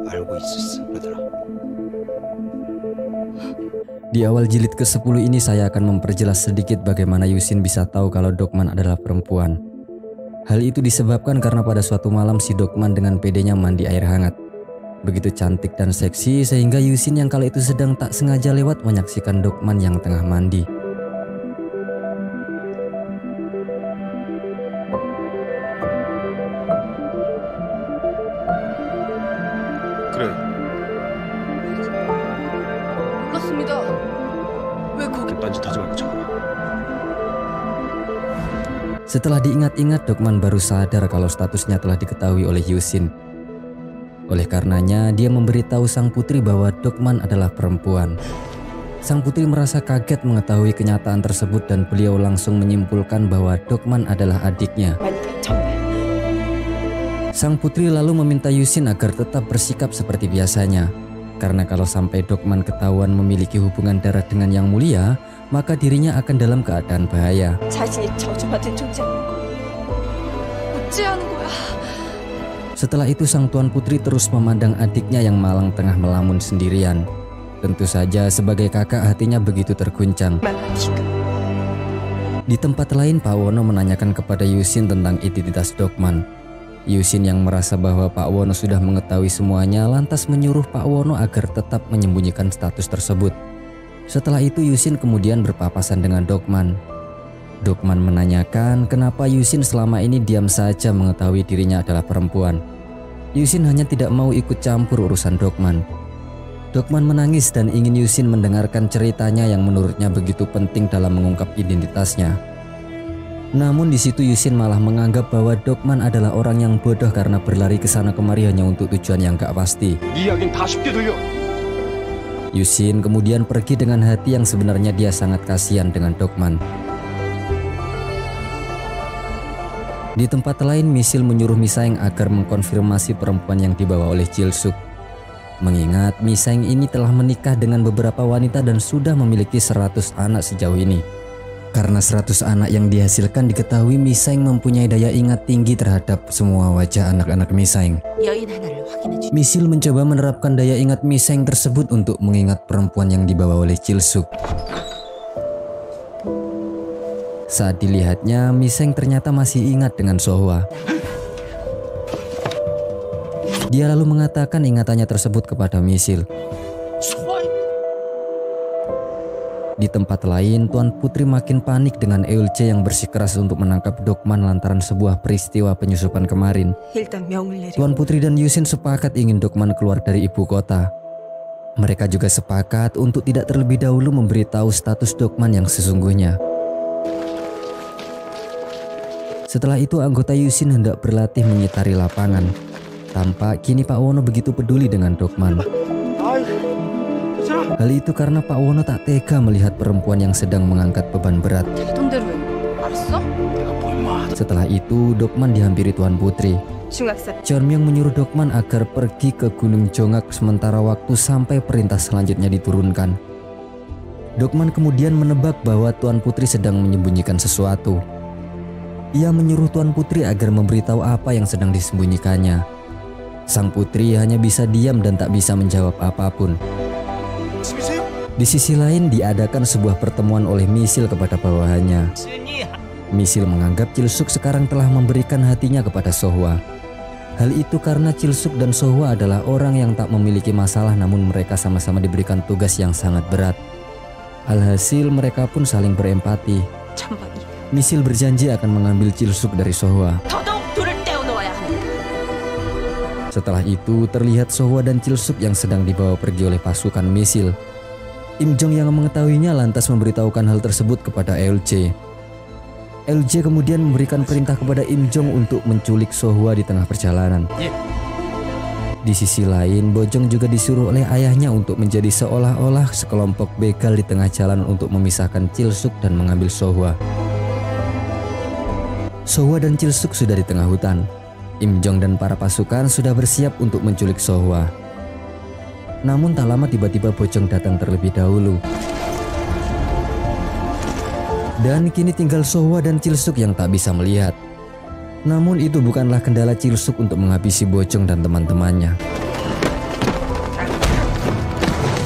알고 있었어, 얘들아. Di awal jilid ke-10 ini saya akan memperjelas sedikit bagaimana Yusin bisa tahu kalau Dokman adalah perempuan. Hal itu disebabkan karena pada suatu malam si Dokman dengan pedenya mandi air hangat. Begitu cantik dan seksi sehingga Yusin yang kala itu sedang tak sengaja lewat menyaksikan Dokman yang tengah mandi. 그래. 몰랐습니다. 왜 거기 딴짓하지 말고 잡아. Setelah diingat-ingat, Dokman baru sadar kalau statusnya telah diketahui oleh Yusin. Oleh karenanya, dia memberitahu sang putri bahwa Dokman adalah perempuan. Sang putri merasa kaget mengetahui kenyataan tersebut dan beliau langsung menyimpulkan bahwa Dokman adalah adiknya. Sang putri lalu meminta Yusin agar tetap bersikap seperti biasanya. Karena kalau sampai Dokman ketahuan memiliki hubungan darah dengan yang mulia, maka dirinya akan dalam keadaan bahaya. Setelah itu sang tuan putri terus memandang adiknya yang malang tengah melamun sendirian. Tentu saja sebagai kakak hatinya begitu terguncang. Di tempat lain Pak Wono menanyakan kepada Yusin tentang identitas Dokman. Yusin yang merasa bahwa Pak Wono sudah mengetahui semuanya lantas menyuruh Pak Wono agar tetap menyembunyikan status tersebut. Setelah itu Yusin kemudian berpapasan dengan Dokman. Dokman menanyakan kenapa Yusin selama ini diam saja mengetahui dirinya adalah perempuan. Yusin hanya tidak mau ikut campur urusan Dokman. Dokman menangis dan ingin Yusin mendengarkan ceritanya yang menurutnya begitu penting dalam mengungkap identitasnya. Namun di situ Yusin malah menganggap bahwa Dokman adalah orang yang bodoh karena berlari ke sana kemari hanya untuk tujuan yang gak pasti. 이야기는 다 쉽게 들려. Yusin kemudian pergi dengan hati yang sebenarnya dia sangat kasihan dengan Dokman. Di tempat lain Misil menyuruh Misaeng agar mengkonfirmasi perempuan yang dibawa oleh Jilsuk. Mengingat Misaeng ini telah menikah dengan beberapa wanita dan sudah memiliki 100 anak sejauh ini. Karena 100 anak yang dihasilkan diketahui Misaeng mempunyai daya ingat tinggi terhadap semua wajah anak-anak Misaeng. Misil mencoba menerapkan daya ingat Misaeng tersebut untuk mengingat perempuan yang dibawa oleh Jilsuk. Saat dilihatnya, Misaeng ternyata masih ingat dengan Sohwa. Dia lalu mengatakan ingatannya tersebut kepada Misil. Di tempat lain, Tuan Putri makin panik dengan Eulje yang bersikeras untuk menangkap Dokman lantaran sebuah peristiwa penyusupan kemarin. Tuan Putri dan Yusin sepakat ingin Dokman keluar dari ibu kota. Mereka juga sepakat untuk tidak terlebih dahulu memberitahu status Dokman yang sesungguhnya. Setelah itu anggota Yusin hendak berlatih menyitari lapangan. Tampak kini Pak Wono begitu peduli dengan Dokman. Hal itu karena Pak Wono tak tega melihat perempuan yang sedang mengangkat beban berat. Setelah itu Dokman dihampiri Tuan Putri. Jeonmyeong menyuruh Dokman agar pergi ke Gunung Jongak sementara waktu sampai perintah selanjutnya diturunkan. Dokman kemudian menebak bahwa Tuan Putri sedang menyembunyikan sesuatu. Ia menyuruh Tuan Putri agar memberitahu apa yang sedang disembunyikannya. Sang putri hanya bisa diam dan tak bisa menjawab apapun. Di sisi lain diadakan sebuah pertemuan oleh Misil kepada bawahannya. Misil menganggap Jilsuk sekarang telah memberikan hatinya kepada Sohwa. Hal itu karena Jilsuk dan Sohwa adalah orang yang tak memiliki masalah namun mereka sama-sama diberikan tugas yang sangat berat. Alhasil mereka pun saling berempati. Misil berjanji akan mengambil Jilsuk dari Sohwa. Setelah itu terlihat Sohwa dan Jilsuk yang sedang dibawa pergi oleh pasukan Misil. Im Jong yang mengetahuinya lantas memberitahukan hal tersebut kepada Eulje. Eulje kemudian memberikan perintah kepada Im Jong untuk menculik Sohwa di tengah perjalanan. Di sisi lain, Bojong juga disuruh oleh ayahnya untuk menjadi seolah-olah sekelompok begal di tengah jalan untuk memisahkan Jilsuk dan mengambil Sohwa. Sohwa dan Jilsuk sudah di tengah hutan. Im Jong dan para pasukan sudah bersiap untuk menculik Sohwa. Namun tak lama tiba-tiba Bojong datang terlebih dahulu. Dan kini tinggal Sohwa dan Jilsuk yang tak bisa melihat. Namun itu bukanlah kendala Jilsuk untuk menghabisi Bojong dan teman-temannya.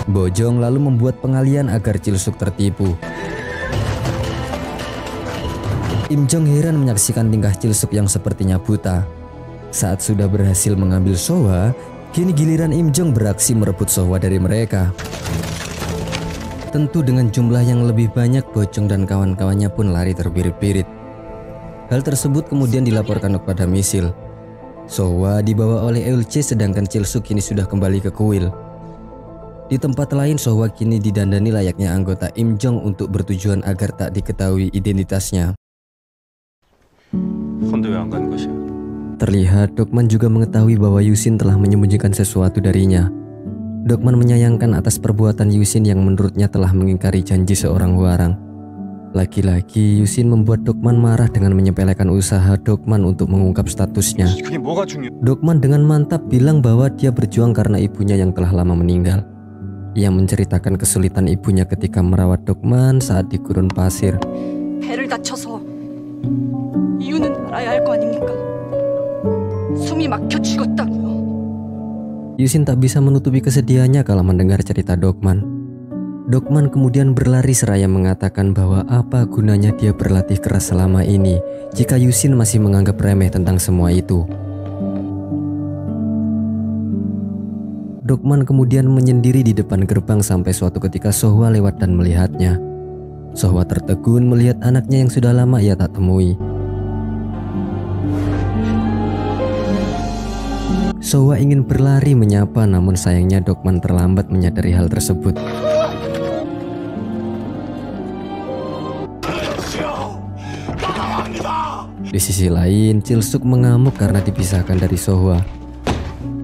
Bojong lalu membuat pengalian agar Chilsuk tertipu. Im Jong heran menyaksikan tingkah Chilsuk yang sepertinya buta. Saat sudah berhasil mengambil Sohwa, kini giliran Im Jong beraksi merebut Sohwa dari mereka. Tentu dengan jumlah yang lebih banyak, Bojong dan kawan-kawannya pun lari terbirit-birit. Hal tersebut kemudian dilaporkan kepada Misil. Sohwa dibawa oleh Eulche sedangkan Chilsuk kini sudah kembali ke kuil. Di tempat lain, Sohwa kini didandani layaknya anggota Im Jong untuk bertujuan agar tak diketahui identitasnya. 근데 왜 안 가는 것이야? Terlihat Dokman juga mengetahui bahwa Yusin telah menyembunyikan sesuatu darinya. Dokman menyayangkan atas perbuatan Yusin yang menurutnya telah mengingkari janji seorang huarang. Lagi-lagi Yusin membuat Dokman marah dengan menyepelekan usaha Dokman untuk mengungkap statusnya. 그게 뭐가 중요? Dokman dengan mantap bilang bahwa dia berjuang karena ibunya yang telah lama meninggal. Ia menceritakan kesulitan ibunya ketika merawat Dokman saat di gurun pasir. 배를 다쳐서 이유는 알아야 할 거 아닙니까? 숨이 막혀 죽었다고요. Yusin tak bisa menutupi kesedihannya kalau mendengar cerita Dokman. Dokman kemudian berlari seraya mengatakan bahwa apa gunanya dia berlatih keras selama ini jika Yusin masih menganggap remeh tentang semua itu. Dokman kemudian menyendiri di depan gerbang sampai suatu ketika Sohwa lewat dan melihatnya. Sohwa tertegun melihat anaknya yang sudah lama ia tak temui. Sohwa ingin berlari menyapa, namun sayangnya Dokman terlambat menyadari hal tersebut. Di sisi lain, Chilsuk mengamuk karena dipisahkan dari Sohwa.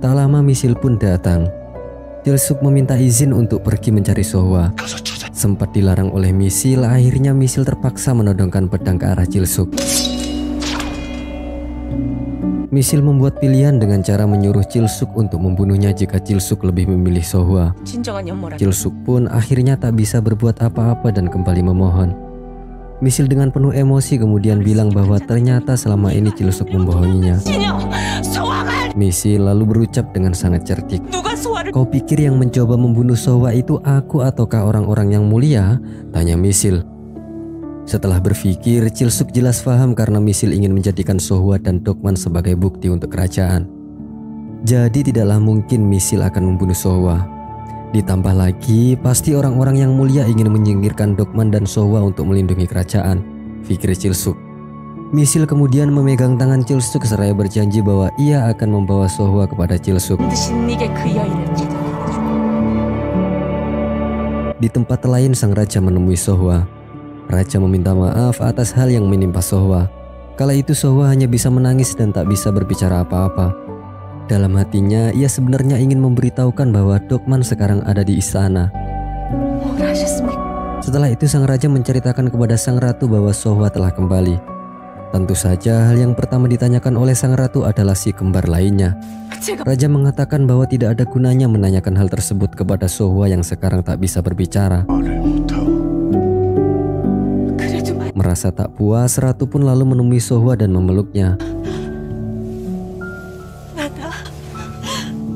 Tak lama Misil pun datang. Chilsuk meminta izin untuk pergi mencari Sohwa. Sempat dilarang oleh Misil, akhirnya Misil terpaksa menodongkan pedang ke arah Chilsuk. Misil membuat pilihan dengan cara menyuruh Chilsuk untuk membunuhnya jika Chilsuk lebih memilih Sohwa. Chilsuk pun akhirnya tak bisa berbuat apa-apa dan kembali memohon. Misil dengan penuh emosi kemudian bilang bahwa ternyata selama ini Chilsuk membohonginya. Misil lalu berucap dengan sangat cerdik. Kau pikir yang mencoba membunuh Sohwa itu aku ataukah orang-orang yang mulia? Tanya Misil. Setelah berpikir, Chilsuk jelas paham karena Misil ingin menjadikan Sohwa dan Dokman sebagai bukti untuk kerajaan. Jadi tidaklah mungkin Misil akan membunuh Sohwa. Ditambah lagi, pasti orang-orang yang mulia ingin menyingkirkan Dokman dan Sohwa untuk melindungi kerajaan, pikir Chilsuk. Misil kemudian memegang tangan Chilsuk seraya berjanji bahwa ia akan membawa Sohwa kepada Chilsuk. Di tempat lain, sang raja menemui Sohwa. Raja meminta maaf atas hal yang menimpa Sohwa. Kala itu Sohwa hanya bisa menangis dan tak bisa berbicara apa-apa. Dalam hatinya, ia sebenarnya ingin memberitahukan bahwa Dokman sekarang ada di istana. Setelah itu sang raja menceritakan kepada sang ratu bahwa Sohwa telah kembali. Tentu saja hal yang pertama ditanyakan oleh sang ratu adalah si kembar lainnya. Raja mengatakan bahwa tidak ada gunanya menanyakan hal tersebut kepada Sohwa yang sekarang tak bisa berbicara. Merasa tak puas, ratu pun lalu menemui Sohwa dan memeluknya.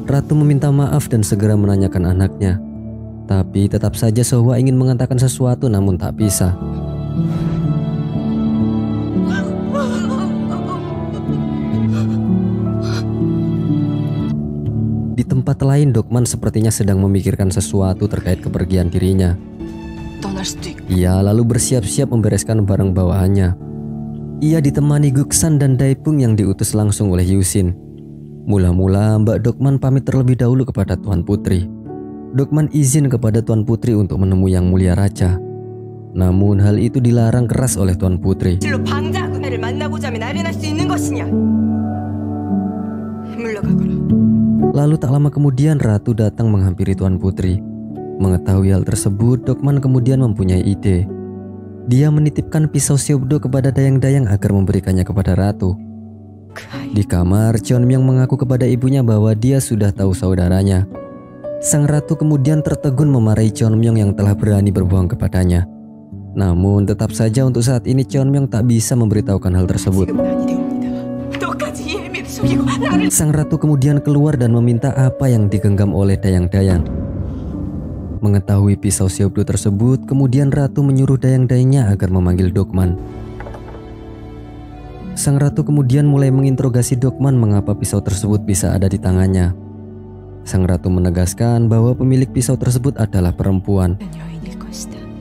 Ratu meminta maaf dan segera menanyakan anaknya. Tapi tetap saja Sohwa ingin mengatakan sesuatu namun tak bisa. Di tempat lain, Dokman sepertinya sedang memikirkan sesuatu terkait kepergian dirinya. Ia lalu bersiap-siap membereskan barang bawaannya. Ia ditemani Guksan dan Daipung yang diutus langsung oleh Yusin. Mula-mula Mbak Dokman pamit terlebih dahulu kepada Tuan Putri. Dokman izin kepada Tuan Putri untuk menemui Yang Mulia Raja. Namun hal itu dilarang keras oleh Tuan Putri. Lalu tak lama kemudian Ratu datang menghampiri Tuan Putri. Mengetahui hal tersebut, Dokman kemudian mempunyai ide. Dia menitipkan pisau Seobdo kepada dayang-dayang agar memberikannya kepada Ratu. Di kamar, Cheonmyeong mengaku kepada ibunya bahwa dia sudah tahu saudaranya. Sang ratu kemudian tertegun memarahi Cheonmyeong yang telah berani berbohong kepadanya. Namun tetap saja untuk saat ini Cheonmyeong tak bisa memberitahukan hal tersebut. Sang ratu kemudian keluar dan meminta apa yang digenggam oleh dayang-dayang. Mengetahui pisau Seobdo tersebut, kemudian ratu menyuruh dayang-dayangnya agar memanggil Dokman. Sang ratu kemudian mulai menginterogasi Dokman mengapa pisau tersebut bisa ada di tangannya. Sang ratu menegaskan bahwa pemilik pisau tersebut adalah perempuan.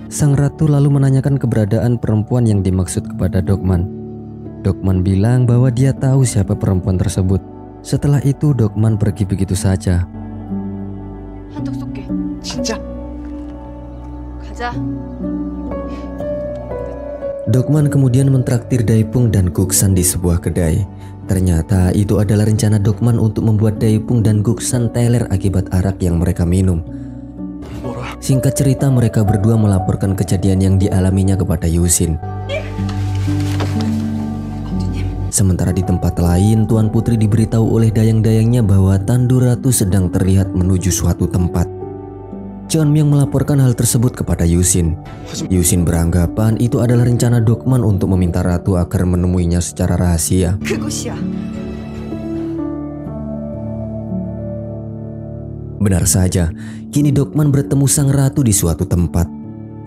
Sang ratu lalu menanyakan keberadaan perempuan yang dimaksud kepada Dokman. Dokman bilang bahwa dia tahu siapa perempuan tersebut. Setelah itu Dokman pergi begitu saja. 한턱 쏠게. 진짜? 가자. Dokman kemudian mentraktir Daipung dan Guksan di sebuah kedai. Ternyata itu adalah rencana Dokman untuk membuat Daipung dan Guksan teler akibat arak yang mereka minum. 뭐라? Singkat cerita, mereka berdua melaporkan kejadian yang dialaminya kepada Yusin. Sementara di tempat lain, Tuan Putri diberitahu oleh dayang-dayangnya bahwa Tandu Ratu sedang terlihat menuju suatu tempat. Cheonmyeong melaporkan hal tersebut kepada Yusin. Yusin beranggapan itu adalah rencana Dokman untuk meminta ratu agar menemuinya secara rahasia. 그곳이야. Benar saja, kini Dokman bertemu sang ratu di suatu tempat.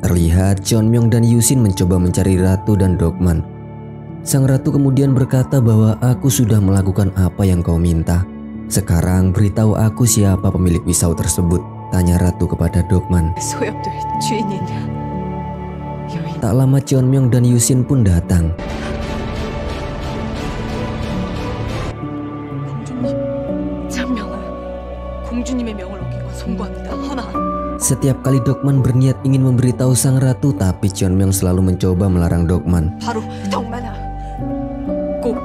Terlihat Cheonmyeong dan Yusin mencoba mencari ratu dan Dokman. Sang ratu kemudian berkata bahwa aku sudah melakukan apa yang kau minta. Sekarang beritahu aku siapa pemilik pisau tersebut, tanya ratu kepada Dokman. 소엽들 주인이냐? 여인. Tak lama Cheonmyeong dan Yusin pun datang. 공주님, 장명은 공주님의 명을 어긴 건 송구합니다. 허나 Setiap kali Dokman berniat ingin memberitahu sang ratu, tapi Cheonmyeong selalu mencoba melarang Dokman. 바로 덕만아, 꼭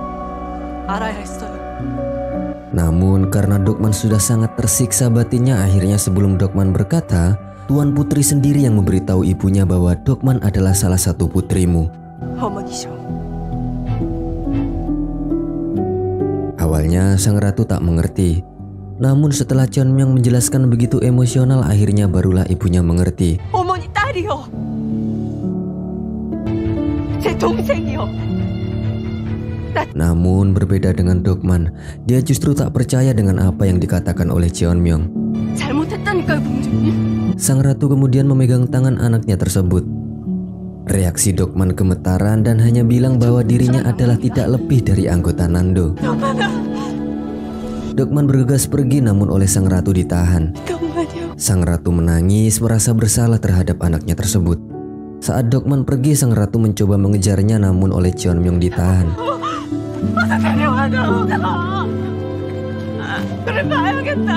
알아야 했어요. Namun karena Dokman sudah sangat tersiksa batinnya, akhirnya sebelum Dokman berkata, Tuan Putri sendiri yang memberitahu ibunya bahwa Dokman adalah salah satu putrimu. 어머니셔. Awalnya sang ratu tak mengerti. Namun setelah Cheonmyeong menjelaskan begitu emosional, akhirnya barulah ibunya mengerti. 어머니 딸이요. 제 동생이요. Namun berbeda dengan Dokman, dia justru tak percaya dengan apa yang dikatakan oleh Cheonmyeong. 잘못했다니까요, 공주님. Sang ratu kemudian memegang tangan anaknya tersebut. Reaksi Dokman gemetaran dan hanya bilang bahwa dirinya adalah tidak lebih dari anggota Nando. 덕만아, Dokman bergegas pergi, namun oleh sang ratu ditahan. 덕만이요. Sang ratu menangis merasa bersalah terhadap anaknya tersebut. Saat Dokman pergi, sang ratu mencoba mengejarnya, namun oleh Cheonmyeong ditahan. 어서 데려와 덕아. 그래 봐야겠다.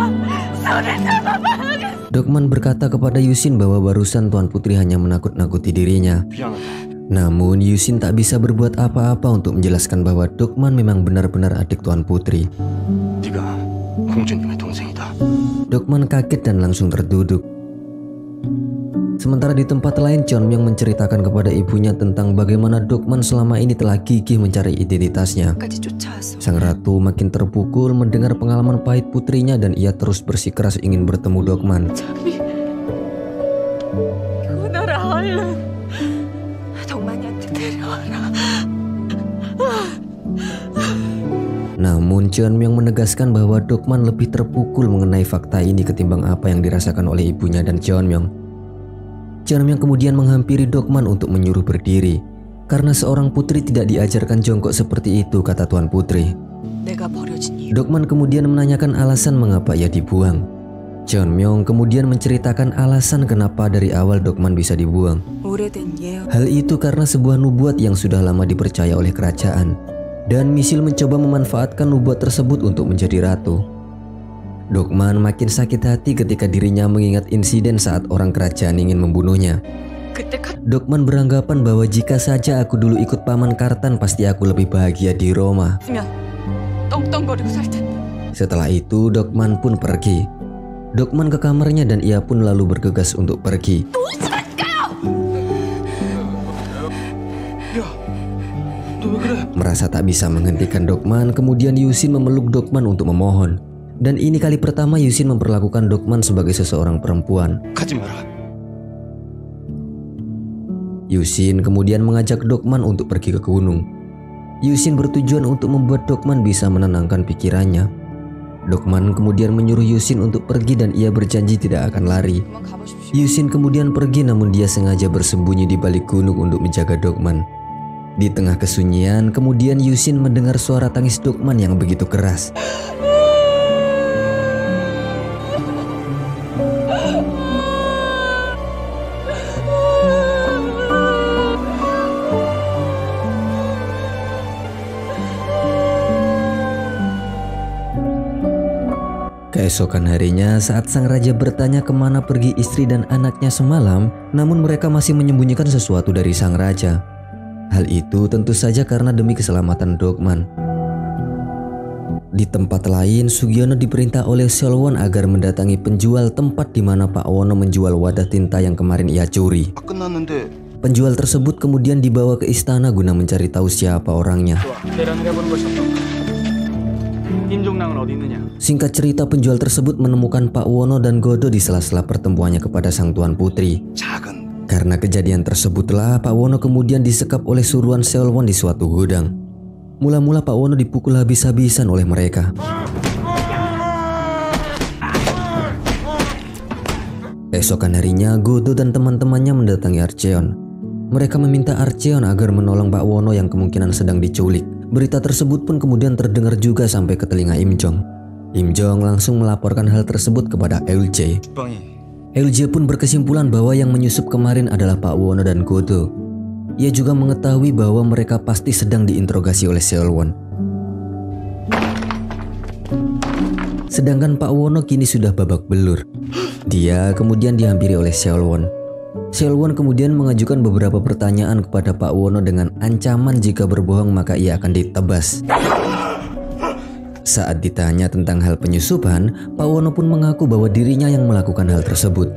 손을 잡아봐야겠다. Dokman berkata kepada Yusin bahwa barusan Tuan Putri hanya menakut-nakuti dirinya. 미안하다. Namun Yusin tak bisa berbuat apa-apa untuk menjelaskan bahwa Dokman memang benar-benar adik Tuan Putri. 네가 공주님의 동생이다. Dokman kaget dan langsung terduduk. Sementara di tempat lain, Cheonmyeong menceritakan kepada ibunya tentang bagaimana Dokman selama ini telah gigih mencari identitasnya. 까지 쫓아와서 Sang ratu makin terpukul mendengar pengalaman pahit putrinya dan ia terus bersikeras ingin bertemu Dokman. 장미 그나라 얼른 덕만이한테 데려와라. Namun Cheonmyeong menegaskan bahwa Dokman lebih terpukul mengenai fakta ini ketimbang apa yang dirasakan oleh ibunya dan Cheonmyeong. Cheonmyeong kemudian menghampiri Dokman untuk menyuruh berdiri. Karena seorang putri tidak diajarkan jongkok seperti itu, kata Tuan Putri. 내가 버려진 이유. Dokman kemudian menanyakan alasan mengapa ia dibuang. Cheonmyeong kemudian menceritakan alasan kenapa dari awal Dokman bisa dibuang. 오래된 예언. Hal itu karena sebuah nubuat yang sudah lama dipercaya oleh kerajaan. Dan Misil mencoba memanfaatkan nubuat tersebut untuk menjadi ratu. Dokman makin sakit hati ketika dirinya mengingat insiden saat orang kerajaan ingin membunuhnya. 그때 카 Dokman beranggapan bahwa jika saja aku dulu ikut Paman Kartan, pasti aku lebih bahagia di Roma. 으면 떵떵거리고 살 텐데. Setelah itu Dokman pun pergi. Dokman ke kamarnya dan ia pun lalu bergegas untuk pergi. 야, 너 왜 그래? Merasa tak bisa menghentikan Dokman, kemudian Yusin memeluk Dokman untuk memohon. Dan ini kali pertama Yusin memperlakukan Dokman sebagai seseorang perempuan. 가지 마라. Yusin kemudian mengajak Dokman untuk pergi ke gunung. Yusin bertujuan untuk membuat Dokman bisa menenangkan pikirannya. Dokman kemudian menyuruh Yusin untuk pergi dan ia berjanji tidak akan lari. 그만 가보십시오. Yusin kemudian pergi, namun dia sengaja bersembunyi di balik gunung untuk menjaga Dokman. Di tengah kesunyian, kemudian Yusin mendengar suara tangis Dokman yang begitu keras. Keesokan harinya, saat sang raja bertanya kemana pergi istri dan anaknya semalam, namun mereka masih menyembunyikan sesuatu dari sang raja. Hal itu tentu saja karena demi keselamatan Dokman. Di tempat lain, Sugiono diperintah oleh Seolwon agar mendatangi penjual tempat di mana Pak Wono menjual wadah tinta yang kemarin ia curi. Penjual tersebut kemudian dibawa ke istana guna mencari tahu siapa orangnya. Singkat cerita, penjual tersebut menemukan Pak Wono dan Godo di sela-sela pertemuannya kepada sang Tuan Putri. Karena kejadian tersebutlah Pak Wono kemudian disekap oleh suruhan Seolwon di suatu gudang. Mula-mula Pak Wono dipukul habis-habisan oleh mereka. Esokan harinya, Godo dan teman-temannya mendatangi Archeon. Mereka meminta Archeon agar menolong Pak Wono yang kemungkinan sedang diculik. Berita tersebut pun kemudian terdengar juga sampai ke telinga Im Jong. Im Jong langsung melaporkan hal tersebut kepada Eulje. Eulje pun berkesimpulan bahwa yang menyusup kemarin adalah Pak Wono dan Godo. Ia juga mengetahui bahwa mereka pasti sedang diinterogasi oleh Seolwon. Sedangkan Pak Wono kini sudah babak belur. Dia kemudian dihampiri oleh Seolwon. Seolwon kemudian mengajukan beberapa pertanyaan kepada Pak Wono dengan ancaman jika berbohong maka ia akan ditebas. Saat ditanya tentang hal penyusupan, Pak Wono pun mengaku bahwa dirinya yang melakukan hal tersebut.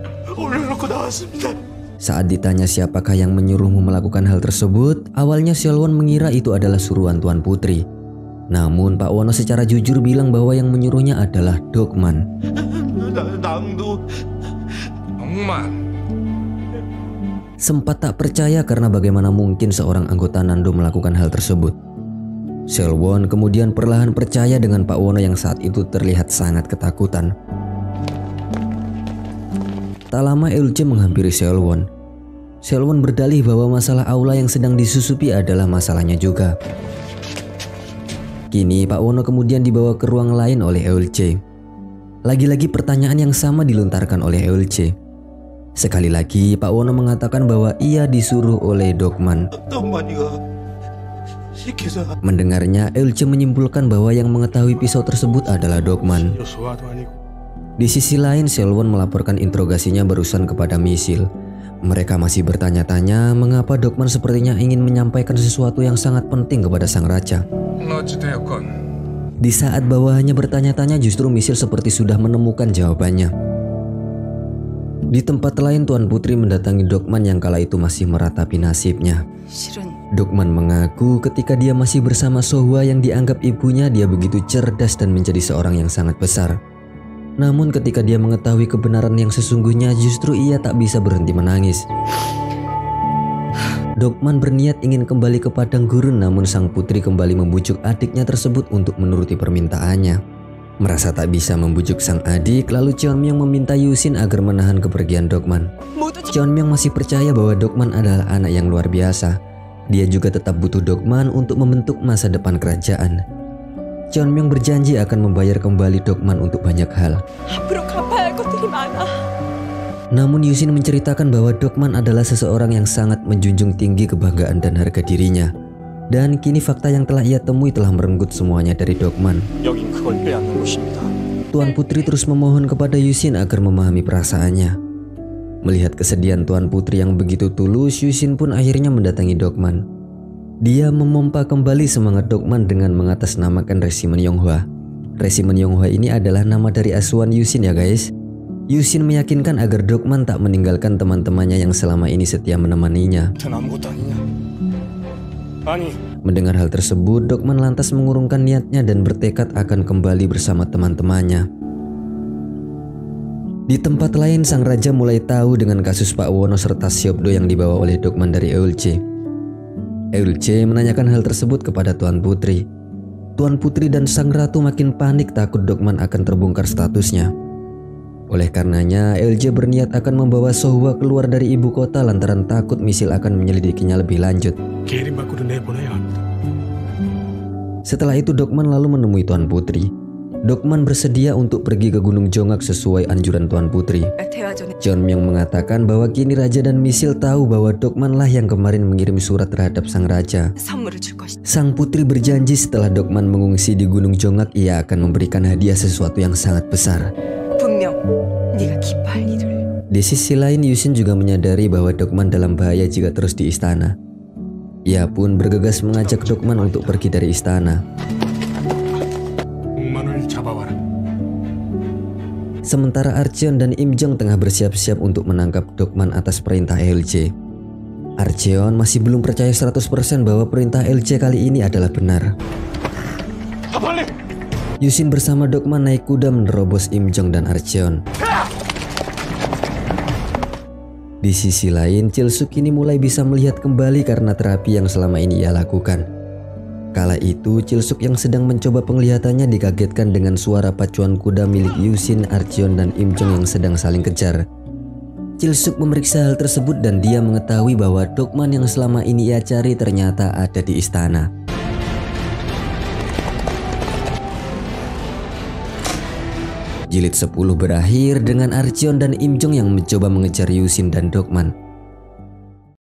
Saat ditanya siapakah yang menyuruhmu melakukan hal tersebut, awalnya Seolwon mengira itu adalah suruhan Tuan Putri. Namun Pak Wono secara jujur bilang bahwa yang menyuruhnya adalah Dokman. Sempat tak percaya karena bagaimana mungkin seorang anggota Nando melakukan hal tersebut. Seolwon kemudian perlahan percaya dengan Pak Wono yang saat itu terlihat sangat ketakutan. Tak lama Eulje menghampiri Seolwon. Seolwon berdalih bahwa masalah aula yang sedang disusupi adalah masalahnya juga. Kini Pak Wono kemudian dibawa ke ruang lain oleh Eulje. Lagi-lagi pertanyaan yang sama dilontarkan oleh Eulje. Sekali lagi Pak Wono mengatakan bahwa ia disuruh oleh Dokman. Mendengarnya, Eulje menyimpulkan bahwa yang mengetahui pisau tersebut adalah Dokman. Di sisi lain, Seolwon melaporkan interogasinya barusan kepada Misil. Mereka masih bertanya-tanya mengapa Dokman sepertinya ingin menyampaikan sesuatu yang sangat penting kepada sang raja. Di saat bawahannya bertanya-tanya, justru Misil seperti sudah menemukan jawabannya. Di tempat lain, Tuan Putri mendatangi Dokman yang kala itu masih meratapi nasibnya. Dokman mengaku ketika dia masih bersama Sohwa yang dianggap ibunya, dia begitu cerdas dan menjadi seorang yang sangat besar. Namun ketika dia mengetahui kebenaran yang sesungguhnya, justru ia tak bisa berhenti menangis. Dokman berniat ingin kembali ke padang gurun, namun sang putri kembali membujuk adiknya tersebut untuk menuruti permintaannya. Merasa tak bisa membujuk sang adik, lalu Cheonmyeong meminta Yusin agar menahan kepergian Dokman. Cheonmyeong masih percaya bahwa Dokman adalah anak yang luar biasa. Dia juga tetap butuh Dokman untuk membentuk masa depan kerajaan. Cheonmyeong berjanji akan membayar kembali Dokman untuk banyak hal. Namun Yusin menceritakan bahwa Dokman adalah seseorang yang sangat menjunjung tinggi kebanggaan dan harga dirinya. Dan kini fakta yang telah ia temui telah merenggut semuanya dari Dokman. Tuan Putri terus memohon kepada Yusin agar memahami perasaannya. Melihat kesedihan Tuan Putri yang begitu tulus, Yusin pun akhirnya mendatangi Dokman. Dia memompa kembali semangat Dokman dengan mengatasnamakan Resimen Yonghwa. Resimen Yonghwa ini adalah nama dari asuhan Yusin ya guys. Yusin meyakinkan agar Dokman tak meninggalkan teman-temannya yang selama ini setia menemaninya. Mendengar hal tersebut, Dokman lantas mengurungkan niatnya dan bertekad akan kembali bersama teman-temannya. Di tempat lain, sang raja mulai tahu dengan kasus Pak Wono serta Seopdo yang dibawa oleh Dokman dari Eulje. Eulje menanyakan hal tersebut kepada Tuan Putri. Tuan Putri dan sang ratu makin panik takut Dokman akan terbongkar statusnya. Oleh karenanya, LJ berniat akan membawa Sohwa keluar dari ibu kota lantaran takut misil akan menyelidikinya lebih lanjut. Setelah itu Dokman lalu menemui Tuan Putri. Dokman bersedia untuk pergi ke Gunung Jongak sesuai anjuran Tuan Putri. 대화 전에 Jeonmyeong mengatakan bahwa kini Raja dan Misil tahu bahwa Dokman lah yang kemarin mengirim surat terhadap sang raja. 선물을 줄 것이다. Sang putri berjanji setelah Dokman mengungsi di Gunung Jongak, ia akan memberikan hadiah sesuatu yang sangat besar. 분명 네가 기뻐할 일을. Di sisi lain, Yusin juga menyadari bahwa Dokman dalam bahaya jika terus di istana. Ia pun bergegas mengajak Dokman untuk pergi dari istana. Sementara Archeon dan Im Jong tengah bersiap-siap untuk menangkap Dokman atas perintah LJ. Archeon masih belum percaya 100% bahwa perintah LJ kali ini adalah benar. Yusin bersama Dokman naik kuda menerobos Im Jong dan Archeon. Di sisi lain, Chilsuk kini mulai bisa melihat kembali karena terapi yang selama ini ia lakukan. Kala itu, Chilsuk yang sedang mencoba penglihatannya dikagetkan dengan suara pacuan kuda milik Yusin, Archeon, dan Im Jong yang sedang saling kejar. Chilsuk memeriksa hal tersebut dan dia mengetahui bahwa Dokman yang selama ini ia cari ternyata ada di istana. Jilid 10 berakhir dengan Archeon dan Im Jong yang mencoba mengejar Yusin dan Dokman.